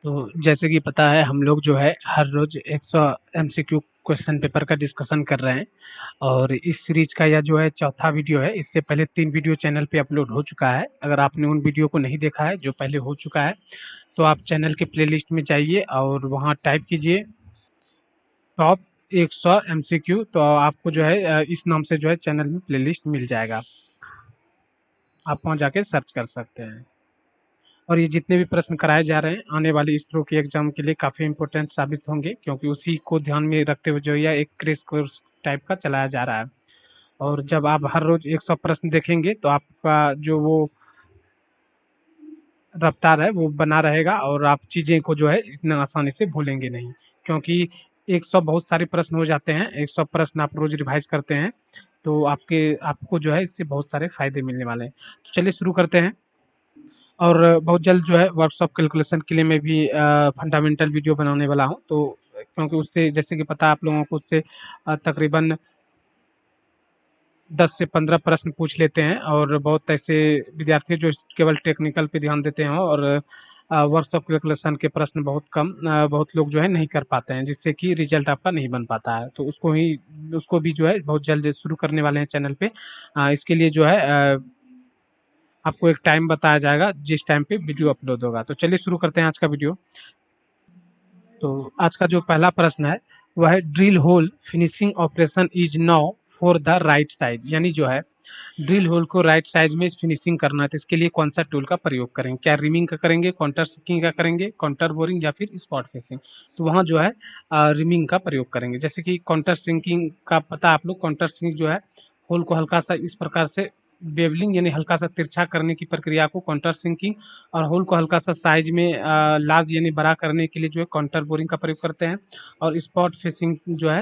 तो जैसे कि पता है हम लोग जो है हर रोज 100 एमसीक्यू क्वेश्चन पेपर का डिस्कशन कर रहे हैं और इस सीरीज का यह जो है चौथा वीडियो है। इससे पहले 3 वीडियो चैनल पे अपलोड हो चुका है। अगर आपने उन वीडियो को नहीं देखा है जो पहले हो चुका है तो आप चैनल के प्लेलिस्ट में जाइए और वहाँ टाइप कीजिए टॉप 100 एमसीक्यू, तो आपको जो है इस नाम से जो है चैनल में प्लेलिस्ट मिल जाएगा। आप वहाँ जाके सर्च कर सकते हैं। और ये जितने भी प्रश्न कराए जा रहे हैं आने वाली इसरो के एग्जाम के लिए काफ़ी इंपॉर्टेंट साबित होंगे, क्योंकि उसी को ध्यान में रखते हुए जो यह एक क्रैश कोर्स टाइप का चलाया जा रहा है। और जब आप हर रोज 100 प्रश्न देखेंगे तो आपका जो वो रफ्तार है वो बना रहेगा और आप चीज़ें को जो है इतना आसानी से भूलेंगे नहीं, क्योंकि 100 बहुत सारे प्रश्न हो जाते हैं। 100 प्रश्न आप रोज रिवाइज करते हैं तो आपको जो है इससे बहुत सारे फायदे मिलने वाले हैं। तो चलिए शुरू करते हैं। और बहुत जल्द जो है वर्कशॉप कैलकुलेशन के लिए मैं भी फंडामेंटल वीडियो बनाने वाला हूँ। तो क्योंकि उससे जैसे कि पता है आप लोगों को, उससे तकरीबन 10 से 15 प्रश्न पूछ लेते हैं और बहुत ऐसे विद्यार्थी जो केवल टेक्निकल पे ध्यान देते हैं और वर्कशॉप कैलकुलेशन के प्रश्न बहुत कम, बहुत लोग जो है नहीं कर पाते हैं, जिससे कि रिजल्ट आपका नहीं बन पाता है। तो उसको भी जो है बहुत जल्द शुरू करने वाले हैं चैनल पे। इसके लिए जो है आपको एक टाइम बताया जाएगा जिस टाइम पे वीडियो अपलोड होगा। तो चलिए शुरू करते हैं आज का वीडियो। तो आज का जो पहला प्रश्न है वह है drill hole finishing operation is now for the right side, यानी जो है ड्रिल होल को राइट साइड में फिनिशिंग करना है तो इसके लिए कौन सा टूल का प्रयोग करेंगे? क्या रिमिंग का करेंगे, काउंटर सिंकिंग का करेंगे, काउंटर बोरिंग या फिर स्पॉट फेसिंग? तो वहाँ जो है रिमिंग का प्रयोग करेंगे। जैसे कि काउंटर सिंकिंग का पता आप लोग, काउंटर सिंक जो है होल को हल्का सा इस प्रकार से बेवलिंग यानी हल्का सा तिरछा करने की प्रक्रिया को काउंटर सिंकिंग, और होल को हल्का सा साइज में लार्ज यानी बड़ा करने के लिए जो है काउंटर बोरिंग का प्रयोग करते हैं। और स्पॉट फेसिंग जो है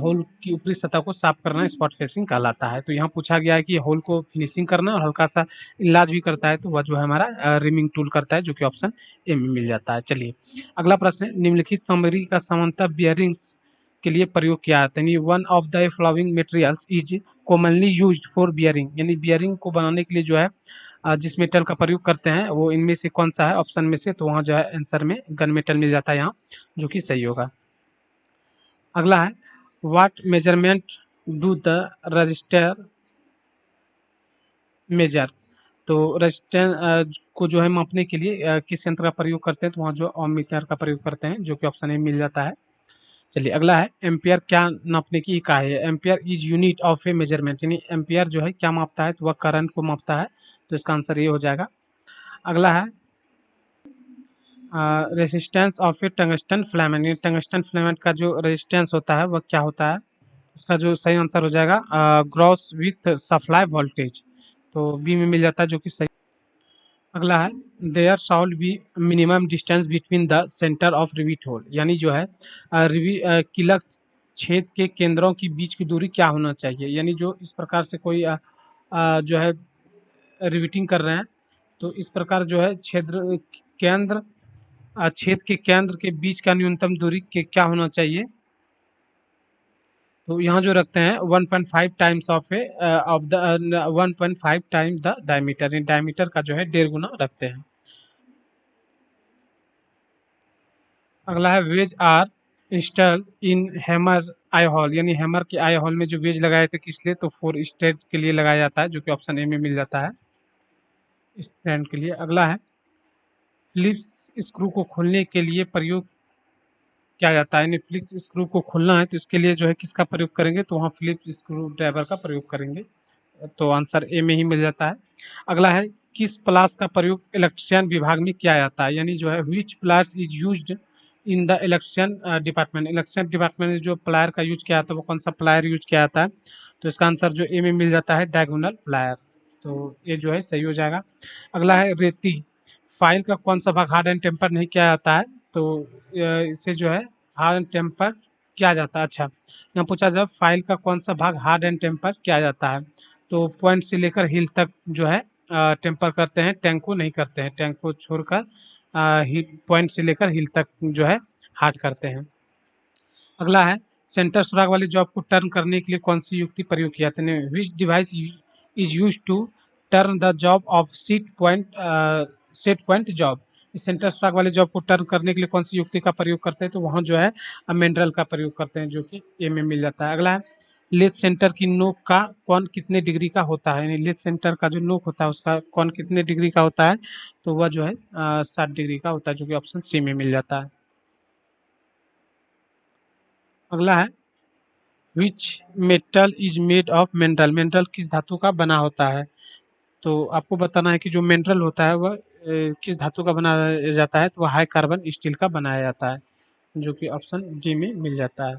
होल की ऊपरी सतह को साफ करना स्पॉट फेसिंग कहलाता है। तो यहाँ पूछा गया है कि होल को फिनिशिंग करना और हल्का सा इलाज भी करता है, तो वह जो है हमारा रिमिंग टूल करता है, जो कि ऑप्शन ए में मिल जाता है। चलिए अगला प्रश्न है निम्नलिखित सामग्री का सामान्यतः बियरिंग्स के लिए प्रयोग किया जाता है। One of the flowing materials is commonly used for bearing, यानी बियरिंग को बनाने के लिए जो है जिस मेटल का प्रयोग करते हैं वो इनमें से कौन सा है ऑप्शन में से? तो वहाँ जो है आंसर में गन मेटल मिल जाता है यहाँ, जो कि सही होगा। अगला है what measurement do the register measure? तो रजिस्टेंस को जो है मापने के लिए किस यंत्र का प्रयोग करते हैं? तो वहाँ जो ओम मीटर का प्रयोग करते हैं, जो कि ऑप्शन ए मिल जाता है। चलिए अगला है एम्पियर क्या नापने की इकाई है? Ampere is unit of A measurement, यानी एम्पियर जो है क्या मापता है? तो वह करंट को मापता है। तो इसका आंसर ये हो जाएगा। अगला है resistance of A tungsten filament, यानी टंगस्टन फिलामेंट का जो रेजिस्टेंस होता है वह क्या होता है? उसका जो सही आंसर हो जाएगा ग्रॉस विथ सप्लाई वोल्टेज। तो बी में मिल जाता है, जो कि सही। अगला है there shall be minimum distance between the centre of rivet hole, यानी जो है कीलक छेद के केंद्रों के बीच की दूरी क्या होना चाहिए? यानी जो इस प्रकार से कोई जो है रिवीटिंग कर रहे हैं तो इस प्रकार जो है केंद्र छेद के केंद्र के बीच का न्यूनतम दूरी के क्या होना चाहिए? तो यहाँ जो रखते हैं 1.5 times of the 1.5 time the diameter, diameter का जो है 1.5 गुना रखते हैं। अगला है wedge are install in hammer eye hole, यानी हैमर के आई हॉल में जो वेज लगाए थे किस लिए? तो फोर स्ट्रेंड के लिए लगाया जाता है, जो कि ऑप्शन ए में मिल जाता है, स्ट्रैंड के लिए। अगला है फिलिप्स स्क्रू को खोलने के लिए प्रयोग किया जाता है, यानी फिलिप्स स्क्रू को खोलना है तो इसके लिए जो है किसका प्रयोग करेंगे? तो वहाँ फिलिप्स स्क्रू ड्राइवर का प्रयोग करेंगे। तो आंसर ए में ही मिल जाता है। अगला है किस प्लास का प्रयोग इलेक्ट्रिशियन विभाग में किया जाता है? यानी जो है which pliers is used in the electrician department, electrician department में जो प्लायर का यूज किया जाता है वो कौन सा प्लायर यूज किया जाता है? तो इसका आंसर जो ए में मिल जाता है डायगोनल प्लायर। तो ये जो है सही हो जाएगा। अगला है रेती फाइल का कौन सा भाग हार्ड एंड टेम्पर नहीं किया जाता है? तो इससे जो है हार्ड एंड टेम्पर किया जाता है। अच्छा, यहाँ पूछा जब फाइल का कौन सा भाग हार्ड एंड टेम्पर किया जाता है? तो पॉइंट से लेकर हिल तक जो है टेम्पर करते हैं, टैंक को नहीं करते हैं। टैंक को छोड़कर पॉइंट से लेकर हिल तक जो है हार्ड करते हैं। अगला है सेंटर सुराग वाली जॉब को टर्न करने के लिए कौन सी युक्ति प्रयोग किया जाता है? Which device is use to turn the job of set point job? Center stock वाले जॉब को टर्न करने के लिए कौन सी युक्ति का प्रयोग करते हैं, तो वहाँ जो है अमेंड्रल का प्रयोग करते हैं, जो कि ए में मिल जाता है। अगला है लेथ सेंटर की नोक का कौन कितने डिग्री का होता है, यानी लेथ सेंटर का जो नोक होता है उसका कौन कितने डिग्री का होता है, तो वह जो है 60 डिग्री का होता है, जो कि ऑप्शन सी में मिल जाता है। अगला है which metal is made of mineral, mineral किस धातु का बना होता है, तो आपको बताना है कि जो मिनरल होता है वह किस धातु का बनाया जाता है, तो वह हाई कार्बन स्टील का बनाया जाता है, जो कि ऑप्शन डी में मिल जाता है।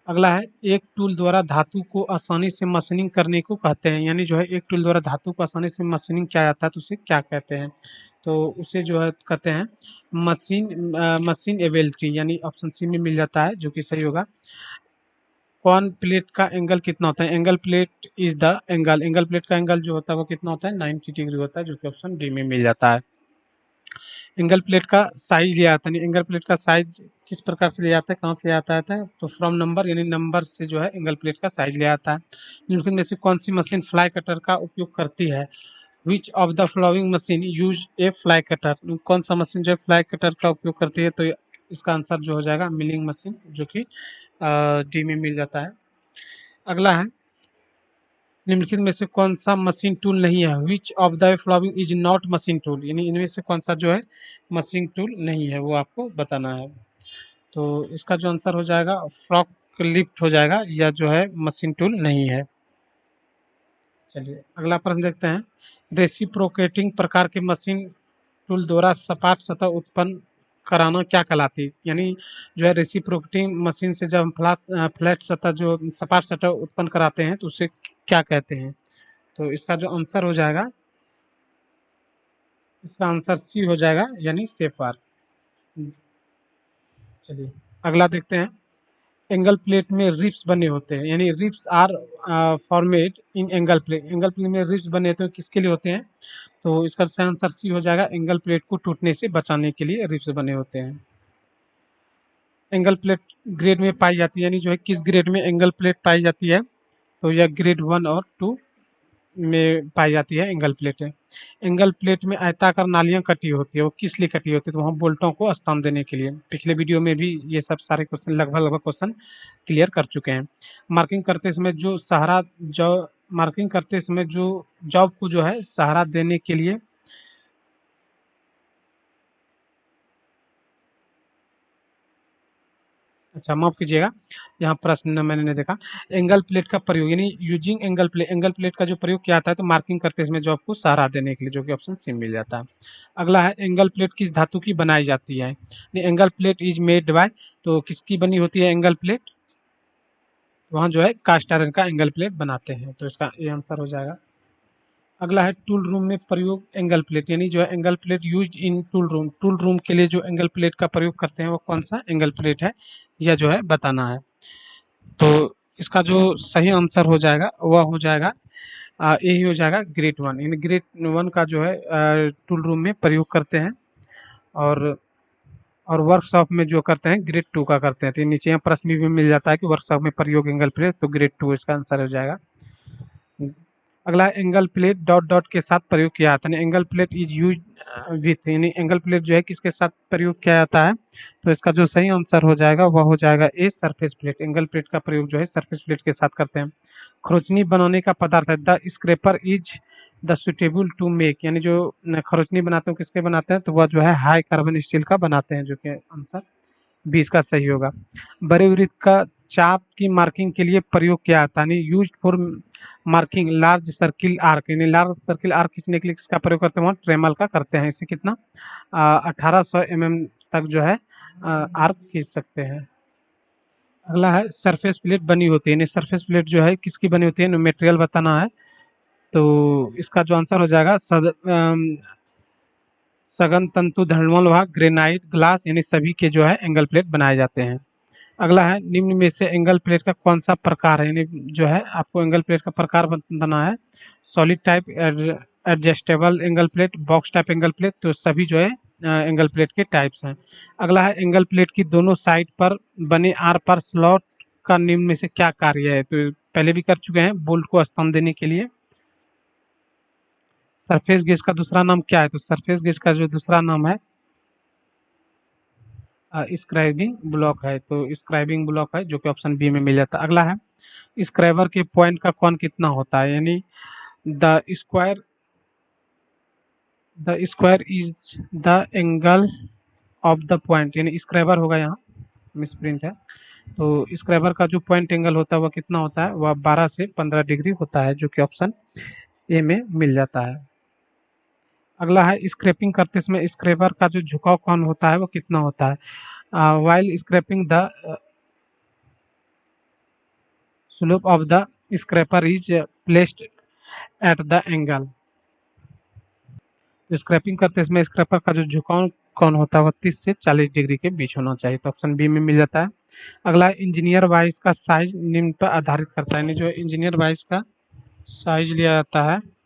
अगला है एक टूल द्वारा धातु को आसानी से मशीनिंग करने को कहते हैं, यानी जो है एक टूल द्वारा धातु को आसानी से मशीनिंग किया जाता है तो उसे क्या कहते हैं, तो उसे जो है कहते हैं मशीन एबिलिटी, यानी ऑप्शन सी में मिल जाता है, जो कि सही होगा। कौन प्लेट का एंगल कितना होता है, angle plate is the angle, angle plate का एंगल जो होता है वो कितना होता है 90 डिग्री होता है, जो कि ऑप्शन डी में मिल जाता है। एंगल प्लेट का साइज लिया जाता है, एंगल प्लेट का साइज किस प्रकार से लिया जाता है, कहाँ से लिया जाता है, तो फ्रॉम नंबर, यानी नंबर से जो है एंगल प्लेट का साइज लिया जाता है। निम्नलिखित में से कौन सी मशीन फ्लाई कटर का उपयोग करती है, which of the flowing machine use A fly cutter, कौन सा मशीन जो है फ्लाई कटर का उपयोग करती है, तो इसका आंसर जो हो जाएगा मिलिंग मशीन, जो कि डी में मिल जाता है। अगला है निम्नलिखित में से कौन सा मशीन टूल नहीं है, which of the following is not machine tool, यानी इनमें से कौन सा जो है मशीन टूल नहीं है, वो आपको बताना है, तो इसका जो आंसर हो जाएगा फ्रॉक लिफ्ट हो जाएगा, या जो है मशीन टूल नहीं है। चलिए अगला प्रश्न देखते हैं, रेसिप्रोकेटिंग प्रकार के मशीन टूल द्वारा सपाट सतह उत्पन्न कराना क्या कहलाती है, यानी जो है रेसिप्रोकेटिंग मशीन से जब हम फ्लैट सतह जो सपाट सतह उत्पन्न कराते हैं तो उसे क्या कहते हैं, तो इसका जो आंसर हो जाएगा, इसका आंसर सी हो जाएगा, यानी सेफार। चलिए अगला देखते हैं, एंगल प्लेट में रिप्स बने होते हैं, यानी ribs are formed in angle plate, angle plate में रिप्स बने होते हैं किसके लिए होते हैं, तो इसका आंसर सी हो जाएगा, एंगल प्लेट को टूटने से बचाने के लिए रिप्स बने होते हैं। एंगल प्लेट ग्रेड में पाई जाती है, यानी जो है किस ग्रेड में एंगल प्लेट पाई जाती है, तो यह ग्रेड 1 और 2 में पाई जाती है एंगल प्लेट है। एंगल प्लेट में आयताकार नालियां कटी होती है, वो किस लिए कटी होती है, तो वहाँ बोल्टों को स्थान देने के लिए, पिछले वीडियो में भी ये सब सारे क्वेश्चन लगभग क्वेश्चन क्लियर कर चुके हैं। मार्किंग करते समय जो सहारा जो मार्किंग करते समय जो जॉब को जो है सहारा देने के लिए, अच्छा माफ कीजिएगा, यहाँ प्रश्न मैंने नहीं देखा। एंगल प्लेट का प्रयोग, यानी यूजिंग एंगल प्लेट का जो प्रयोग किया जाता है तो मार्किंग करते समय जॉब को सहारा देने के लिए, जो कि ऑप्शन सी मिल जाता है। अगला है एंगल प्लेट किस धातु की बनाई जाती है, angle plate is made by, तो किसकी बनी होती है एंगल प्लेट, वहाँ जो है कास्ट आयरन का एंगल प्लेट बनाते हैं, तो इसका ये आंसर हो जाएगा। अगला है टूल रूम में प्रयोग एंगल प्लेट, यानी जो है angle plate use in tool room, tool room के लिए जो एंगल प्लेट का प्रयोग करते हैं वो कौन सा एंगल प्लेट है, यह जो है बताना है, तो इसका जो सही आंसर हो जाएगा वह हो जाएगा यही हो जाएगा ग्रेड 1, यानी ग्रेड 1 का जो है टूल रूम में प्रयोग करते हैं, और वर्कशॉप में जो करते हैं ग्रेड 2 का करते हैं, तो नीचे यहाँ प्रश्न भी मिल जाता है कि वर्कशॉप में प्रयोग एंगल प्लेट, तो ग्रेड 2 इसका आंसर हो जाएगा। अगला एंगल प्लेट डॉट डॉट के साथ प्रयोग किया जाता है, angle plate is use with, यानी एंगल प्लेट जो है किसके साथ प्रयोग किया जाता है, तो इसका जो सही आंसर हो जाएगा वह हो जाएगा a surface plate, angle plate का प्रयोग जो है सरफेस प्लेट के साथ करते हैं। खरोचनी बनाने का पदार्थ है, the scraper is the suitable to make, यानी जो खरोचनी बनाते हैं किसके बनाते हैं, तो वह जो है हाई कार्बन स्टील का बनाते हैं, जो कि आंसर 20 का सही होगा। बड़े वृत्त का चाप की मार्किंग के लिए प्रयोग किया जाता है, use for marking large circle arc, यानी लार्ज सर्किल आर्क खींचने के लिए किसका प्रयोग करते हैं, ट्रेमल का करते हैं, इसे कितना 1800 mm तक जो है आर्क खींच सकते हैं। अगला है सरफेस प्लेट बनी होती है, यानी सरफेस प्लेट जो है किसकी बनी होती है, मटेरियल बताना है, तो इसका जो आंसर हो जाएगा सघन तंतु धर्मल व ग्रेनाइट ग्लास, यानी सभी के जो है एंगल प्लेट बनाए जाते हैं। अगला है निम्न में से एंगल प्लेट का कौन सा प्रकार है, यानी जो है आपको एंगल प्लेट का प्रकार बताना है, solid type, adjustable angle plate, box type angle plate, तो सभी जो है एंगल प्लेट के टाइप्स हैं। अगला है एंगल प्लेट की दोनों साइड पर बने आर पर स्लॉट का निम्न में से क्या कार्य है, तो पहले भी कर चुके हैं, बोल्ट को स्थान देने के लिए। सरफेस गेज का दूसरा नाम क्या है, तो सरफेस गेज का जो दूसरा नाम है स्क्राइबिंग ब्लॉक है, तो स्क्राइबिंग ब्लॉक है जो कि ऑप्शन बी में मिल जाता है। अगला है स्क्राइबर के पॉइंट का कौन कितना होता है, यानी the square is the angle of the point, यानी स्क्राइबर होगा, यहाँ मिस प्रिंट है। तो स्क्राइबर का जो पॉइंट एंगल होता है वह कितना होता है, वह 12 से 15 डिग्री होता है, जो कि ऑप्शन ए में मिल जाता है। अगला है स्क्रैपिंग करते समय स्क्रैपर का जो झुकाव कौन होता है वो कितना होता है, while scraping the slope of the scraper is placed at the angle. Scraping करते समय स्क्रैपर का जो झुकाव कौन होता है वह 30 से 40 डिग्री के बीच होना चाहिए, तो ऑप्शन बी में मिल जाता है। अगला इंजीनियर वाइज का साइज निम्न पर आधारित करता है, यानी जो इंजीनियर वाइज का साइज लिया जाता है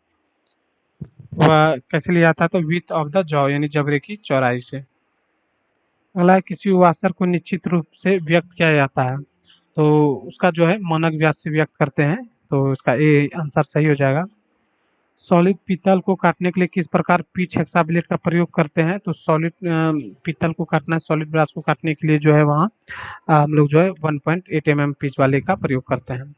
वह कैसे लिया जाता है, तो विड्थ ऑफ द जॉ, यानी जबड़े की चौड़ाई से। अगला किसी वाशर को निश्चित रूप से व्यक्त किया जाता है, तो उसका जो है मानक व्यास से व्यक्त करते हैं, तो इसका ए आंसर सही हो जाएगा। सॉलिड पीतल को काटने के लिए किस प्रकार पिच हेक्साब्लेड का प्रयोग करते हैं, तो सॉलिड पीतल को काटना है, सॉलिड ब्रास को काटने के लिए जो है वहाँ हम लोग जो है 1.8 mm पिच वाले का प्रयोग करते हैं।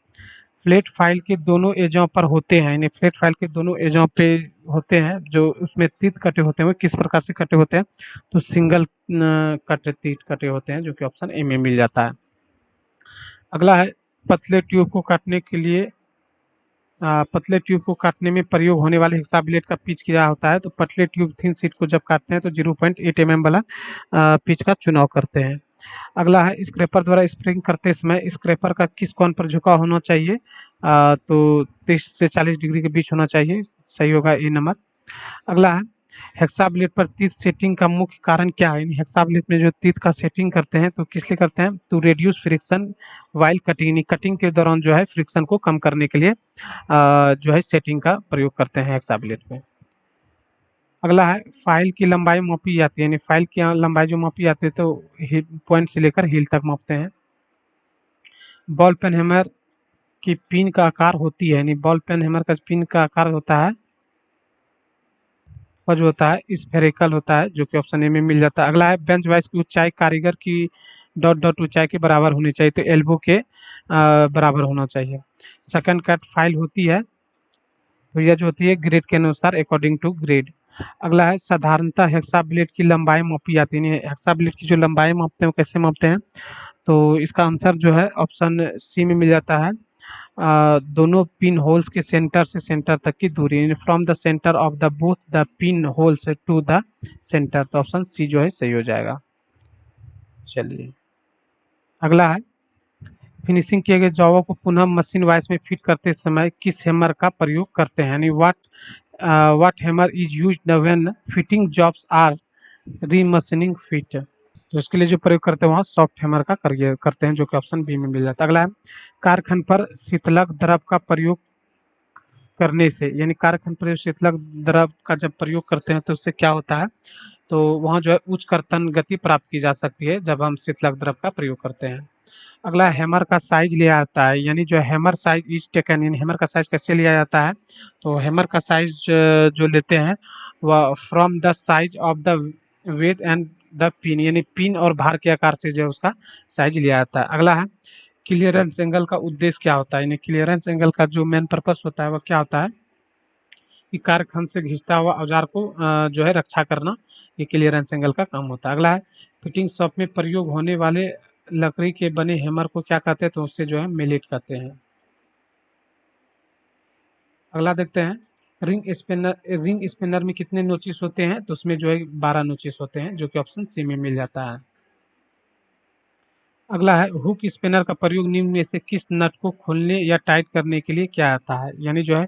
फ्लैट फाइल के दोनों एजों पर होते हैं, यानी फ्लैट फाइल के दोनों एजों पे होते हैं, जो उसमें तीत कटे होते हैं वो किस प्रकार से कटे होते हैं, तो सिंगल कट तीत कटे होते हैं, जो कि ऑप्शन ए में मिल जाता है। अगला है पतले ट्यूब को काटने के लिए पतले ट्यूब को काटने में प्रयोग होने वाले हेक्साब्लेड का पिच क्या होता है, तो पतले ट्यूब थिन शीट को जब काटते हैं तो 0.8 mm वाला पिच का चुनाव करते हैं। अगला है स्क्रैपर द्वारा स्प्रिंग करते समय स्क्रैपर का किस कोण पर झुकाव होना चाहिए, तो 30 से 40 डिग्री के बीच होना चाहिए, सही होगा ए नंबर। अगला है हेक्साब्लेड पर तीत सेटिंग का मुख्य कारण क्या है, यानी हेक्साब्लेड में जो तीत का सेटिंग करते हैं तो किस लिए करते हैं, to reduce friction while cutting, यानी कटिंग के दौरान जो है फ्रिक्शन को कम करने के लिए जो है सेटिंग का प्रयोग करते हैं हेक्साब्लेड में। अगला है फाइल की लंबाई मापी जाती है, यानी फाइल की लंबाई जो मापी जाती है तो पॉइंट से लेकर हील तक मापते हैं। बॉल पेन हैमर की पिन का आकार होती है, यानी बॉल पेन हैमर का पिन का आकार होता है वह जो होता है स्फेरिकल होता है, जो कि ऑप्शन ए में मिल जाता है। अगला है बेंच वाइज की ऊंचाई कारीगर की डॉट डॉट ऊंचाई के बराबर होनी चाहिए, तो एल्बो के बराबर होना चाहिए। सेकंड कट फाइल होती है तो यह जो होती है ग्रेड के अनुसार अकॉर्डिंग टू ग्रेड। अगला है साधारणतः हेक्साब्लेड की लंबाई मापी जाती है, हेक्साब्लेड की जो लंबाई मापते हैं वो कैसे मापते हैं, तो इसका आंसर जो है ऑप्शन सी में मिल जाता है। दोनों पिन होल्स के सेंटर से सेंटर तक की दूरी, from the centre of the both the pin holes to the center, तो ऑप्शन सी जो है सही हो जाएगा। चलिए अगला है फिनिशिंग किए गए जॉबों को पुनः मशीन वाइज में फिट करते समय किस हैमर का प्रयोग करते हैं, यानी what hammer is used when fitting jobs are remachining fit, तो इसके लिए जो प्रयोग करते हैं वहाँ सॉफ्ट हैमर का करते हैं, जो कि ऑप्शन बी में मिल जाता है। अगला है कारखंड पर शीतलक द्रव का प्रयोग करने से, यानी कारखंड पर शीतलक द्रव का जब प्रयोग करते हैं तो उससे क्या होता है, तो वहाँ जो है उच्च कर्तन गति प्राप्त की जा सकती है जब हम शीतलक द्रव का प्रयोग करते हैं। अगला हैमर का साइज लिया जाता है, यानी जो हैमर साइज इज टेकन, यानी हैमर का साइज कैसे लिया जाता है, तो हैमर का साइज जो लेते हैं वह from the size of the weight and the pin, यानी पिन और भार के आकार से जो है उसका साइज लिया जाता है। अगला है क्लियरेंस एंगल का उद्देश्य क्या होता है, यानी क्लियरेंस एंगल का जो मेन पर्पस होता है वह क्या होता है, कि कारखंड से घिसता हुआ औजार को जो है रक्षा करना, ये क्लियरेंस एंगल का काम होता है। अगला है फिटिंग शॉप में प्रयोग होने वाले लकड़ी के बने हैमर को क्या कहते हैं, तो उससे जो है मेलेट कहते हैं। अगला देखते हैं रिंग स्पिनर में कितने नोचिस होते हैं, तो उसमें जो है 12 नोचिस होते हैं, जो कि ऑप्शन सी में मिल जाता है। अगला है हुक स्पिनर का प्रयोग निम्न में से किस नट को खोलने या टाइट करने के लिए किया जाता है, यानी जो है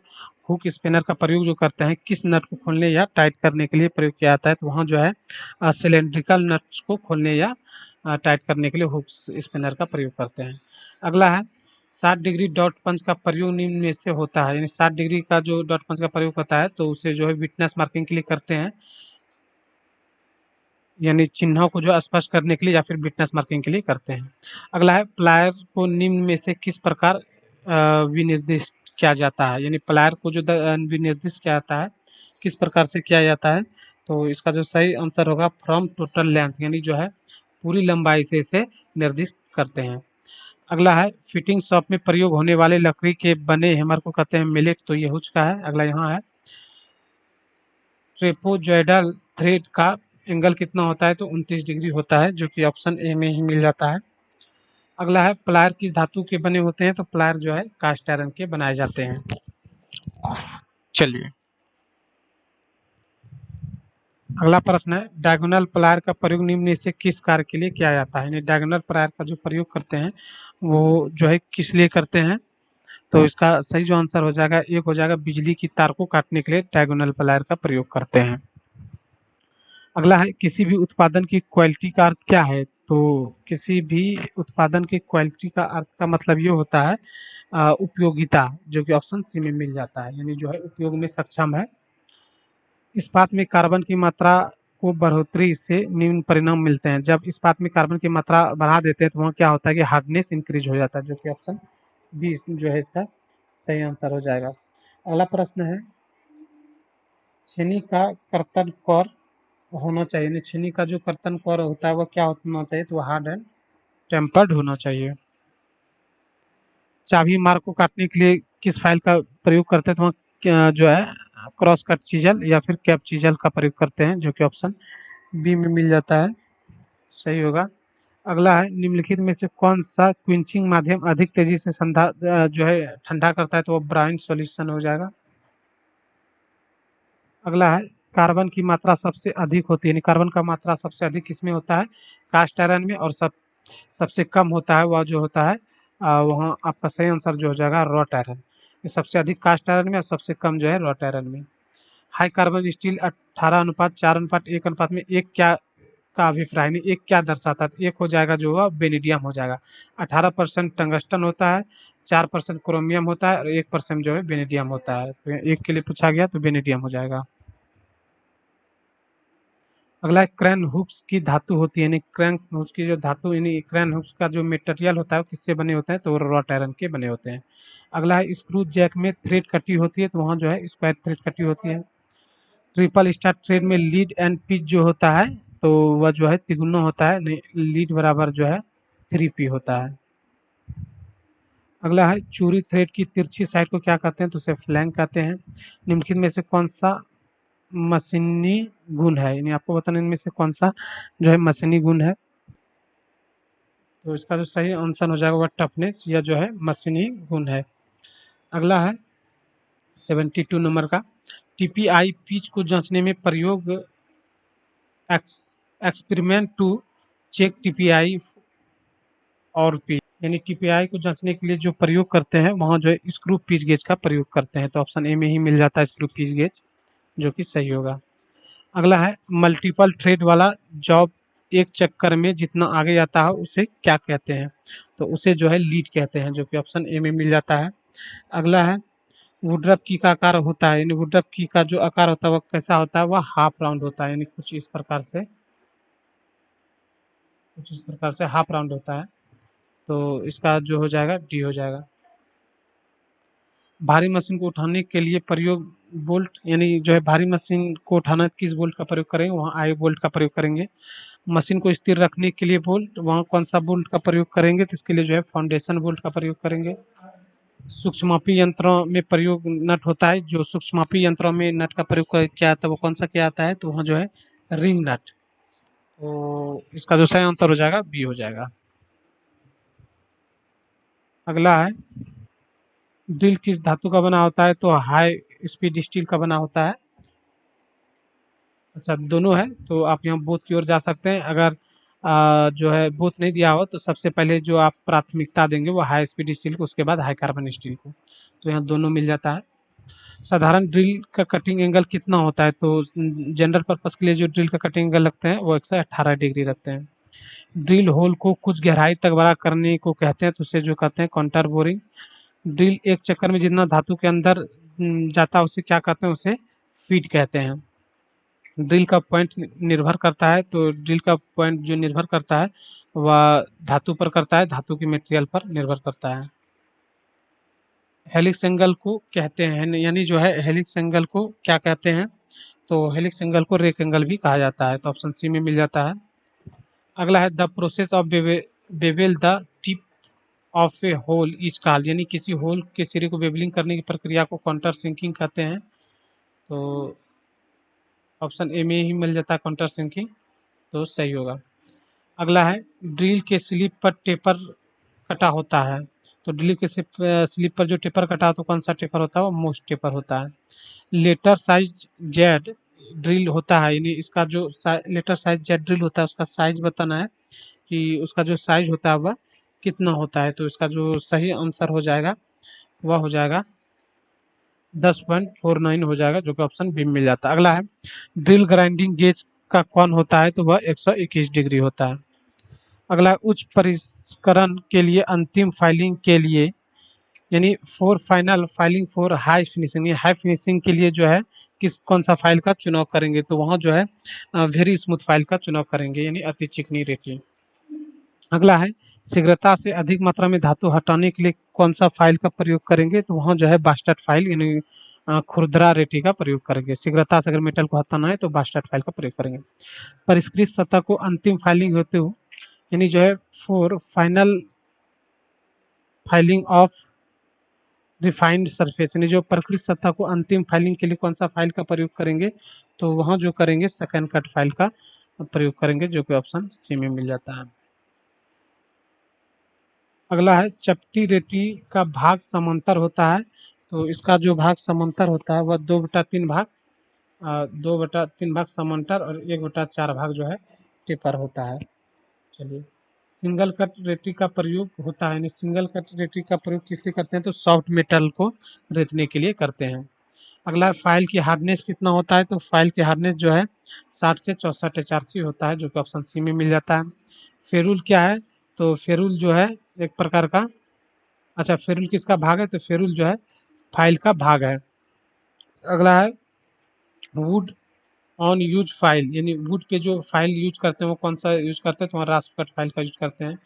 हुक स्पिनर का प्रयोग जो करते हैं किस नट को खोलने या टाइट करने के लिए प्रयोग किया जाता है, तो वहाँ जो है सिलेंड्रिकल नट्स को खोलने या टाइट करने के लिए हुक स्पिनर का प्रयोग करते हैं। अगला है 60 डिग्री डॉट पंच का प्रयोग निम्न में से होता है, यानी 60 डिग्री का जो डॉट पंच का प्रयोग होता है तो उसे जो है विटनेस मार्किंग के लिए करते हैं, यानी चिन्हों को जो स्पष्ट करने के लिए या फिर विटनेस मार्किंग के लिए करते हैं। अगला है प्लायर को निम्न में से किस प्रकार विनिर्दिष्ट किया जाता है, यानी प्लायर को जो विनिर्दिष्ट किया जाता है किस प्रकार से किया जाता है, तो इसका जो सही आंसर होगा फ्रॉम टोटल लेंथ, यानी जो है पूरी लंबाई से इसे निर्दिष्ट करते हैं। अगला है फिटिंग शॉप में प्रयोग होने वाले लकड़ी के बने हैमर को कहते हैं मिलेट, तो ये हो चुका है। अगला यहाँ है ट्रेपोजॉइडल थ्रेड का एंगल कितना होता है, तो 29 डिग्री होता है, जो कि ऑप्शन ए में ही मिल जाता है। अगला है प्लायर किस धातु के बने होते हैं, तो प्लायर जो है कास्ट आयरन के बनाए जाते हैं। चलिए अगला प्रश्न है डायगोनल प्लायर का प्रयोग निम्न में से किस कार्य के लिए किया जाता है, यानी डायगोनल प्लायर का जो प्रयोग करते हैं वो जो है किस लिए करते हैं, तो इसका सही जो आंसर हो जाएगा एक हो जाएगा बिजली की तार को काटने के लिए डायगोनल प्लायर का प्रयोग करते हैं। अगला है किसी भी उत्पादन की क्वालिटी का अर्थ क्या है, तो किसी भी उत्पादन की क्वालिटी का अर्थ का मतलब ये होता है उपयोगिता, जो कि ऑप्शन सी में मिल जाता है, यानी जो है उपयोग में सक्षम है। इस्पात में कार्बन की मात्रा को बढ़ोतरी से निम्न परिणाम मिलते हैं, जब इस्पात में कार्बन की मात्रा बढ़ा देते हैं तो वहाँ क्या होता है कि हार्डनेस इंक्रीज हो जाता है, जो कि ऑप्शन बी जो है इसका सही आंसर हो जाएगा। अगला प्रश्न है छेनी का कर्तन कौर होना चाहिए, यानी छेनी का जो कर्तन कौर होता है वो क्या होना चाहिए, तो हार्ड एंड टेम्पर्ड होना चाहिए। चाबी मार्क को काटने के लिए किस फाइल का प्रयोग करते हैं, तो वहाँ जो है क्रॉस कट चीजल या फिर कैप चीजल का प्रयोग करते हैं, जो कि ऑप्शन बी में मिल जाता है, सही होगा। अगला है निम्नलिखित में से कौन सा क्विंचिंग माध्यम अधिक तेजी से जो है ठंडा करता है, तो वो ब्राउन सॉल्यूशन हो जाएगा। अगला है कार्बन की मात्रा सबसे अधिक होती है, यानी कार्बन का मात्रा सबसे अधिक किसमें होता है, कास्ट आयरन में, और सबसे कम होता है वह जो होता है वहाँ आपका सही आंसर जो हो जाएगा रॉट आयरन। सबसे अधिक कास्ट आयरन में और सबसे कम जो है रॉट आयरन में। हाई कार्बन स्टील 18:4:1 में एक क्या का अभिप्राय नहीं, एक क्या दर्शाता है, एक हो जाएगा जो होगा बेनिडियम हो जाएगा। 18% टंगस्टन होता है, 4% क्रोमियम होता है और 1% जो है बेनिडियम होता है, तो एक के लिए पूछा गया तो बेनिडियम हो जाएगा। अगला है क्रैन हुक्स की धातु होती है, यानी क्रैन हुक्स की जो धातु यानी क्रैन हुक्स का जो मटेरियल होता है वो किससे बने होते हैं, तो वो रॉट आयरन के बने होते हैं। अगला है स्क्रू जैक में थ्रेड कटी होती है, तो वहाँ जो है स्क्वायर थ्रेड कटी होती है। ट्रिपल स्टार थ्रेड में लीड एंड पिच जो होता है तो वह जो है तिगुना होता है, लीड बराबर जो है 3p होता है। अगला है चूड़ी थ्रेड की तिरछी साइड को क्या कहते हैं, तो उसे फ्लैंक कहते हैं। निम्नलिखित में से कौन सा मशीनी गुण है, यानी आपको बताना इनमें से कौन सा जो है मशीनी गुण है, तो इसका जो सही आंसर हो जाएगा वह टफनेस या जो है मशीनी गुण है। अगला है 72 नंबर का टीपीआई पिच को जांचने में प्रयोग एक्सपेरिमेंट टू चेक टीपीआई और पिच, यानी टीपीआई को जांचने के लिए जो प्रयोग करते हैं वहाँ जो है स्क्रू पिच गेज का प्रयोग करते हैं, तो ऑप्शन ए में ही मिल जाता है स्क्रू पिच गेज, जो कि सही होगा। अगला है मल्टीपल थ्रेड वाला जॉब एक चक्कर में जितना आगे जाता है उसे क्या कहते हैं, तो उसे जो है लीड कहते हैं, जो कि ऑप्शन ए में मिल जाता है। अगला है वुडरफ की का आकार होता है, यानी वुडरफ की का जो आकार होता है वह कैसा होता है, वह हाफ राउंड होता है, यानी कुछ इस प्रकार से हाफ राउंड होता है, तो इसका जो हो जाएगा डी हो जाएगा। भारी मशीन को उठाने के लिए प्रयोग बोल्ट, यानी जो है भारी मशीन को उठाना किस बोल्ट का प्रयोग करेंगे, वहाँ आई बोल्ट का प्रयोग करेंगे। मशीन को स्थिर रखने के लिए बोल्ट, वहाँ कौन सा बोल्ट का प्रयोग करेंगे, तो इसके लिए जो है फाउंडेशन बोल्ट का प्रयोग करेंगे। सूक्ष्ममापी यंत्रों में प्रयोग नट होता है, जो सूक्ष्ममापी यंत्रों में नट का प्रयोग किया जाता है वो कौन सा किया जाता है, तो वहाँ जो है रिंग नट, तो इसका जो सही आंसर हो जाएगा बी हो जाएगा। अगला है ड्रिल किस धातु का बना होता है, तो हाई स्पीड स्टील का बना होता है। अच्छा दोनों है, तो आप यहाँ बोथ की ओर जा सकते हैं। अगर जो है बोथ नहीं दिया हो तो सबसे पहले जो आप प्राथमिकता देंगे वो हाई स्पीड स्टील को, उसके बाद हाई कार्बन स्टील को, तो यहाँ दोनों मिल जाता है। साधारण ड्रिल का कटिंग एंगल कितना होता है, तो जनरल पर्पस के लिए जो ड्रिल का कटिंग एंगल लगते हैं वो 118 डिग्री रखते हैं। ड्रिल होल को कुछ गहराई तक बड़ा करने को कहते हैं, तो उसे जो कहते हैं काउंटर बोरिंग। ड्रिल एक चक्कर में जितना धातु के अंदर जाता है उसे क्या कहते हैं, उसे फीड कहते हैं। ड्रिल का पॉइंट निर्भर करता है, तो ड्रिल का पॉइंट जो निर्भर करता है वह धातु पर करता है, धातु की मटेरियल पर निर्भर करता है। हेलिक्स एंगल को कहते हैं, यानी जो है हेलिक्स एंगल को क्या कहते हैं, तो हेलिक्स एंगल को रेक एंगल भी कहा जाता है, तो ऑप्शन सी में मिल जाता है। अगला है the process of bevel the tip of a hole is called, यानी किसी होल के सिरे को बेवलिंग करने की प्रक्रिया को काउंटर सिंकिंग कहते हैं। तो ऑप्शन ए में ही मिल जाता है काउंटर सिंकिंग, तो सही होगा। अगला है ड्रिल के स्लिप पर टेपर कटा होता है। तो ड्रिल के स्लिप पर जो टेपर कटा होता है कौन सा टेपर होता है, वो मोस्ट टेपर होता है। लेटर साइज जेड ड्रिल होता है, यानी इसका जो लेटर साइज जेड ड्रिल होता है उसका साइज बताना है कि उसका जो साइज होता है वह कितना होता है। तो इसका जो सही आंसर हो जाएगा वह हो जाएगा 10.49 हो जाएगा, जो कि ऑप्शन बी में मिल जाता है। अगला है ड्रिल ग्राइंडिंग गेज का कौन होता है, तो वह 121 डिग्री होता है। अगला है उच्च परिष्करण के लिए अंतिम फाइलिंग के लिए, यानी for final filing for high finishing, high finishing के लिए जो है कौन सा फाइल का चुनाव करेंगे, तो वहाँ जो है वेरी स्मूथ फाइल का चुनाव करेंगे, यानी अति चिकनी रेती। अगला है शीघ्रता से अधिक मात्रा में धातु हटाने के लिए कौन सा फाइल का प्रयोग करेंगे, तो वहाँ जो है बास्टेट फाइल यानी खुरदरा रेती का प्रयोग करेंगे। शीघ्रता से अगर मेटल को हटाना है तो बास्टेट फाइल का प्रयोग करेंगे। परिष्कृत सतह को अंतिम फाइलिंग होते हुए, यानी जो है for final filing of refined surface, यानी जो प्रकृत सतह को अंतिम फाइलिंग के लिए कौन सा फाइल का प्रयोग करेंगे, तो वहाँ जो करेंगे सेकेंड कट फाइल का प्रयोग करेंगे, जो कि ऑप्शन सी में मिल जाता है। अगला है चपटी रेती का भाग समांतर होता है। तो इसका जो भाग समांतर होता है वह 2/3 भाग 2/3 भाग समांतर और 1/4 भाग जो है टेपर होता है। चलिए, सिंगल कट रेती का प्रयोग होता है, यानी सिंगल कट रेती का प्रयोग किस लिए करते हैं, तो सॉफ्ट मेटल को रेतने के लिए करते हैं। अगला फाइल की हार्डनेस कितना होता है, तो फाइल की हार्डनेस जो है 60 से 64 HRC होता है, जो कि ऑप्शन सी में मिल जाता है। फेरुल क्या है, तो फेरुल जो है एक प्रकार का, अच्छा फेरुल किसका भाग है, तो फेरुल जो है फाइल का भाग है। अगला है वुड ऑन यूज फाइल, यानी वुड पे जो फाइल यूज करते हैं वो कौन सा यूज करते हैं, तो वहाँ रास्प कट फाइल का यूज करते हैं।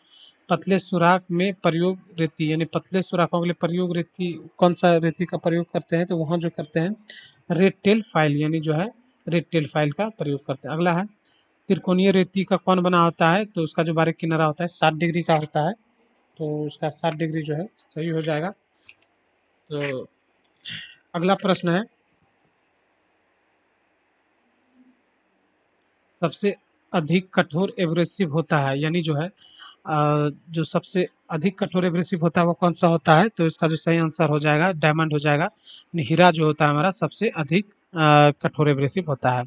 पतले सुराख में प्रयोग रेती, यानी पतले सुराखों के लिए प्रयोग रेती कौन सा रेती का प्रयोग करते हैं, तो वहाँ जो करते हैं रेड टेल फाइल, यानी जो है रेड टेल फाइल का प्रयोग करते हैं। अगला है त्रिकोणीय रेती का कौन बना होता है, तो उसका जो बारीक किनारा होता है 60 डिग्री का होता है, तो उसका 60 डिग्री जो है सही हो जाएगा। तो अगला प्रश्न है सबसे अधिक कठोर एब्रेसिव होता है, यानी जो है जो सबसे अधिक कठोर एब्रेसिव होता है वो कौन सा होता है, तो इसका जो सही आंसर हो जाएगा डायमंड हो जाएगा। यानी हीरा जो होता है हमारा सबसे अधिक कठोर एब्रेसिव होता है।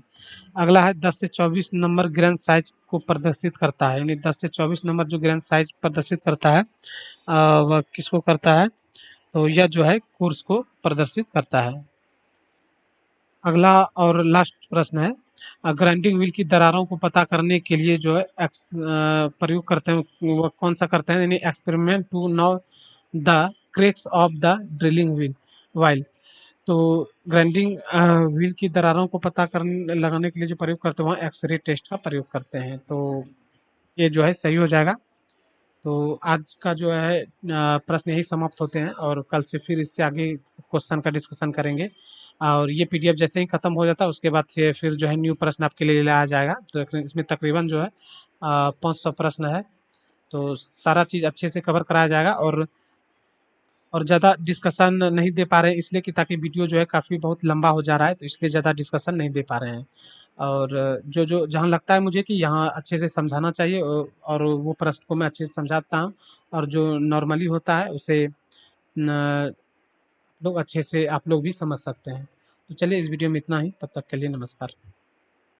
अगला है 10 से 24 नंबर ग्रेन साइज को प्रदर्शित करता है, यानी 10 से 24 नंबर जो ग्रेन साइज प्रदर्शित करता है वह किसको करता है, तो यह जो है कोर्स को प्रदर्शित करता है। अगला और लास्ट प्रश्न है ग्राइंडिंग व्हील की दरारों को पता करने के लिए जो है प्रयोग करते हैं, वो कौन सा करते हैं, यानी experiment to know the cracks of the drilling wheel while. तो ग्राइंडिंग व्हील की दरारों को पता करने लगाने के लिए जो प्रयोग करते हैं वहाँ एक्सरे टेस्ट का प्रयोग करते हैं, तो ये जो है सही हो जाएगा। तो आज का जो है प्रश्न यही समाप्त होते हैं और कल से फिर इससे आगे क्वेश्चन का डिस्कशन करेंगे। और ये पीडीएफ जैसे ही खत्म हो जाता है उसके बाद से फिर जो है न्यू प्रश्न आपके लिए लाया जाएगा। तो इसमें तकरीबन जो है 500 प्रश्न है, तो सारा चीज़ अच्छे से कवर कराया जाएगा। और ज़्यादा डिस्कशन नहीं दे पा रहे हैं इसलिए कि ताकि वीडियो जो है काफ़ी बहुत लंबा हो जा रहा है, तो इसलिए ज़्यादा डिस्कशन नहीं दे पा रहे हैं। और जो जो जहाँ लगता है मुझे कि यहाँ अच्छे से समझाना चाहिए और वो प्रश्न को मैं अच्छे से समझाता हूँ, और जो नॉर्मली होता है उसे लोग अच्छे से आप लोग भी समझ सकते हैं। तो चलिए इस वीडियो में इतना ही, तब तक के लिए नमस्कार।